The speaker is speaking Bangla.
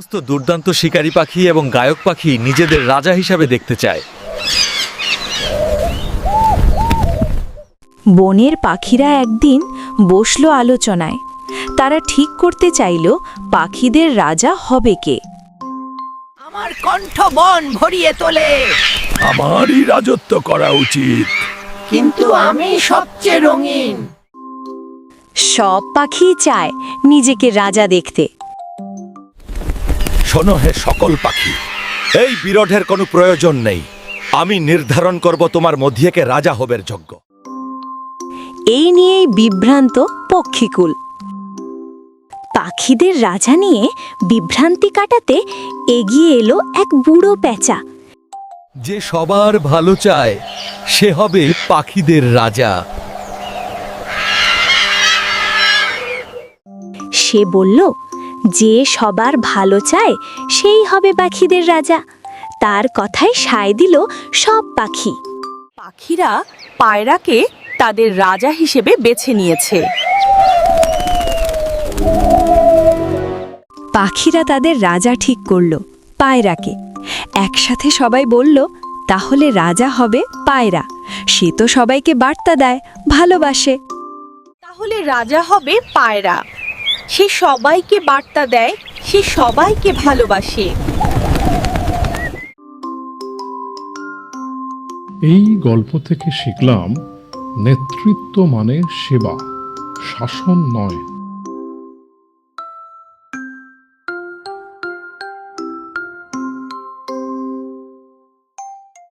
সমস্ত দুর্দান্ত শিকারী পাখি এবং গায়ক পাখি নিজেদের রাজা হিসাবে দেখতে চায়। বনের পাখিরা একদিন বসলো আলোচনায়। তারা ঠিক করতে চাইল পাখিদের রাজা হবে কে। আমার কণ্ঠ বন ভরিয়ে তোলে, আমারই রাজত্ব করা উচিত। কিন্তু আমি সবচেয়ে রঙিন। সব পাখি চায় নিজেকে রাজা দেখতে। শোনো হে সকল পাখি, এই বিরোধের কোনো প্রয়োজন নেই। আমি নির্ধারণ করব তোমার মধ্যে কে রাজা হবের যোগ্য। এই নিয়েই বিভ্রান্ত পক্ষীকুল। পাখিদের রাজা নিয়ে বিভ্রান্তি কাটাতে এগিয়ে এলো এক বুড়ো পেঁচা। যে সবার ভালো চায় সে হবে পাখিদের রাজা। সে বলল, যে সবার ভালো চায় সেই হবে পাখিদের রাজা। তার কথায় সায় দিল সব পাখি। পাখিরা পায়রাকে তাদের রাজা হিসেবে বেছে নিয়েছে। পাখিরা তাদের রাজা ঠিক করল, পায়রাকে। একসাথে সবাই বলল, তাহলে রাজা হবে পায়রা। সে তো সবাইকে বার্তা দেয়, ভালোবাসে। তাহলে রাজা হবে পায়রা। সে সবাইকে বার্তা দেয়, সে সবাইকে ভালোবাসে। এই গল্প থেকে শিখলাম, নেতৃত্ব মানে সেবা, শাসন নয়।